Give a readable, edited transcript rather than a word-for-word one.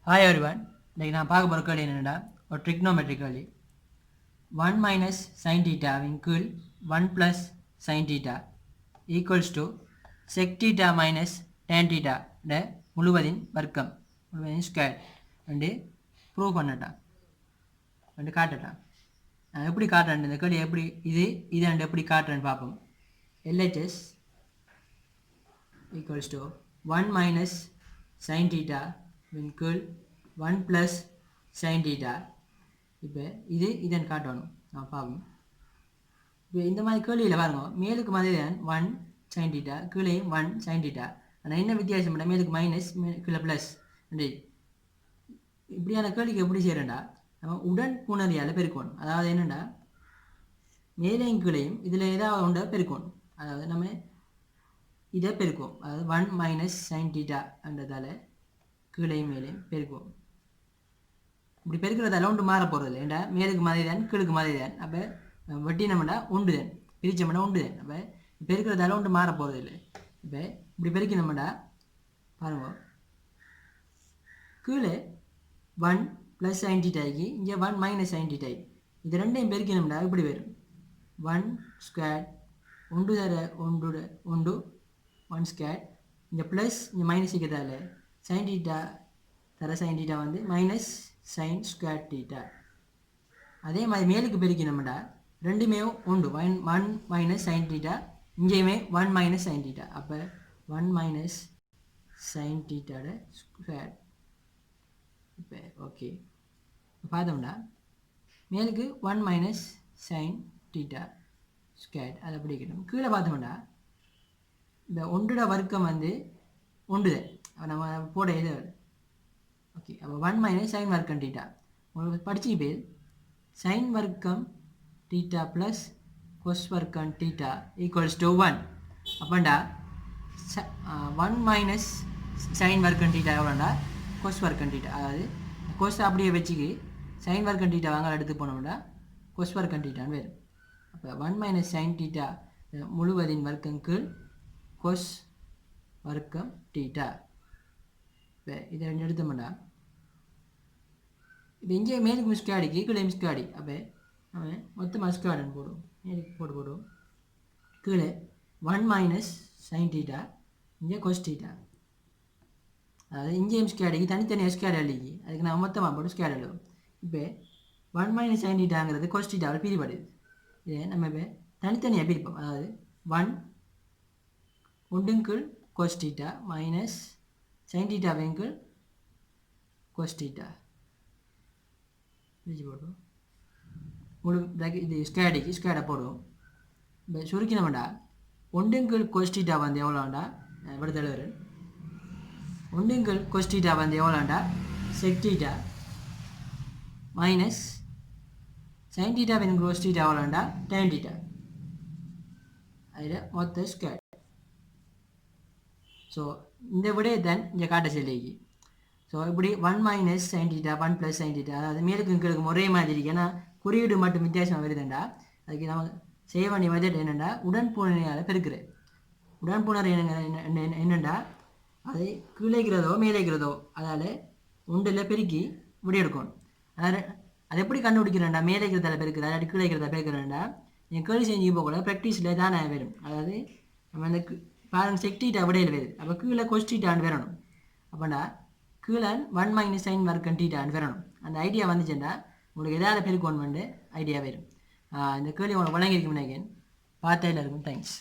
Hi everyone. இன்னைக்கு நான் பார்க்க போகிற கேள்வி என்னென்னா ஒரு trigonometry கேள்வி 1 minus sin theta வின் கீழ் 1 plus sin theta equals to sec theta minus tan theta முழுவதின் வர்க்கம் முழுவதின் ஸ்கொயர் வந்து ப்ரூவ் பண்ணட்டான் வந்து காட்டட்டான். நான் எப்படி காட்டுறேன் இந்த கேள்வி எப்படி இது அண்டு எப்படி காட்டுறேன்னு பார்ப்போம். LHS equals to 1 minus sin theta win கீழ் 1 plus sin theta. இப்போ இதன் காட்டணும் நான் பார்ப்போம். இப்போ இந்த மாதிரி கேள்வியில் பாருங்க, மேலுக்கு மாதிரி தான் 1 sin theta, கீழே 1 sin theta. ஆனால் என்ன வித்தியாசம் பண்ணால் மேலுக்கு மைனஸ் கீழே ப்ளஸ். இப்படியான கேள்விக்கு எப்படி செய்கிறேன்டா நம்ம உடன் புணரியால் பெருக்கணும். அதாவது என்னென்னா மேலையும் கீழையும் இதில் ஏதாவது ஒன்றை பெருக்கணும். அதாவது நம்ம இதை பெருக்குவோம். அதாவது 1 minus sin theta என்றதால் கீழையும் மேலையும் பெருக்குவோம். இப்படி பெருக்கிறதால ஒன்று மாற போகிறது ஏன்டா மேலுக்கு மாதிரி தான் கீழுக்கு மாதிரி தான். அப்போ வெட்டினோம்னா உண்டு தான், பிரிச்சோம்னா உண்டு தான். அப்போ பெருக்கிறதால ஒன்று மாற போகிறது இல்லை. இப்போ இப்படி பெருக்கினோம்னா பாருங்க, கீழே 1 plus sin theta இங்கே 1 minus sin theta. இது ரெண்டையும் பெருக்கினோம்னா இப்படி வரும் 1 ஸ்கொயர் ஒன்று தர ஒன்று 1 ஸ்கொயர். இங்கே ப்ளஸ் இங்கே மைனஸ் இருக்கிறதால sin theta தர sin theta வந்து மைனஸ் sin square theta. அதே மாதிரி மேலுக்கு பெருக்கினோம்னா ரெண்டுமே உண்டு 1 minus sin theta, இங்கேயுமே 1 minus sin theta. அப்போ 1 minus sin theta ஸ்கொயர். இப்போ ஓகே பார்த்தோம்னா மேலுக்கு 1 minus sin theta ஸ்கொயர் அதை பிடிக்கணும். கீழே பார்த்தோம்னா இந்த ஒன்றோட வர்க்கம் வந்து ஒன்று நம்ம போட இது ஓகே. அப்போ 1 minus sin வர்க்கம் theta உங்களுக்கு படிச்சு பேர் sin வர்க்கம் theta plus cos வர்க்கம் theta equals to 1. அப்போண்டா 1 minus sin வர்க்கம் theta எவ்வளோண்டா cos வர்க்கம் theta. அதாவது cos அப்படியே வச்சுக்கு sin வர்க்கம் theta வாங்க எடுத்து போனோம்னா cos வர்க்கம் thetaன்னு வரும். அப்போ 1 minus sin theta முழுவதின் வர்க்கம் கீழ் cos வர்க்கம் theta. இப்போ இதை ரெண்டு எடுத்தோம்னா இப்போ இங்கே மேலுக்கு மிஸ்காடி கீழே மிஸ்காடி. அப்போ அவன் மொத்தமாக மிஸ்காடுன்னு போடுவோம், மேலுக்கு போடுவோம். கீழே 1 minus sin theta, இங்கே cos theta. அதாவது இங்கே மிஸ்காடிக்கு தனித்தனியாக ஸ்கேட் அழிக்கி அதுக்கு நான் மொத்தமாக போட்டு ஸ்கேட் எழுதுவோம். இப்போ 1 minus sin thetaங்கிறது cos theta பிரிப்படுது. இதை நம்ம இப்போ தனித்தனியாக பிரிப்போம். அதாவது 1 ஒன்றுங்கீழ் cos theta minus sin theta வெங்கீழ் cos theta பிரிச்சு போடுவோம். முழு இது ஸ்கேடை போடுவோம். இப்போ சுருக்கினோம்டா ஒன்றுங்கீழ் cos theta வந்து எவ்வளோண்டா விடுதலை எழுதுறேன். ஒன்றுங்கீழ் cos theta வந்து எவ்வளோண்டா sec theta minus sin theta வெங்கீழ் cos theta எவ்வளோண்டா tan theta. அதில் மொத்த ஸ்கேட். ஸோ இந்த விடையை தான் இங்கே காட்ட சொல்லிக்கு. ஸோ இப்படி 1 minus sin theta 1 plus sin theta, அதாவது மேலுக்கும் கீழுக்கும் ஒரே மாதிரி இருக்கு. ஏன்னா குறியீடு மட்டும் வித்தியாசம் வருதுண்டா அதுக்கு நம்ம செய்ய வேண்டிய மெத்தட் என்னென்னா உடன்புணரியால் பெருக்குறது. உடன்புணர் என்னென்னா அது கீழேக்கிறதோ மேலேக்கிறதோ அதால் ஒன்றில் பெருக்கி விடி எடுக்கணும். அதாவது அது எப்படி கண்டுபிடிக்கிறேன்டா மேலேக்கிறதால பெருக்குறா அதாவது கீழேக்கிறதா பெருக்கிறேன்டா நீங்கள் கேள்வி செஞ்சு போகக்கூட ப்ராக்டிஸில் தானே வரும். அதாவது நம்ம அந்த பாருங்க sec theta விடையில் வருது. அப்போ கீழே cos theta வரணும். அப்போண்டா கீழே 1 minus sin வர்க்கம் theta வரணும். அந்த ஐடியா வந்துச்சுன்னா உங்களுக்கு எதாவது பெருக்கணும் ஐடியா வரும். இந்த கேள்வி உங்களுக்கு வழங்கியிருக்கும் நினைக்கிறேன். பார்த்ததில் இருக்கும். தேங்க்ஸ்.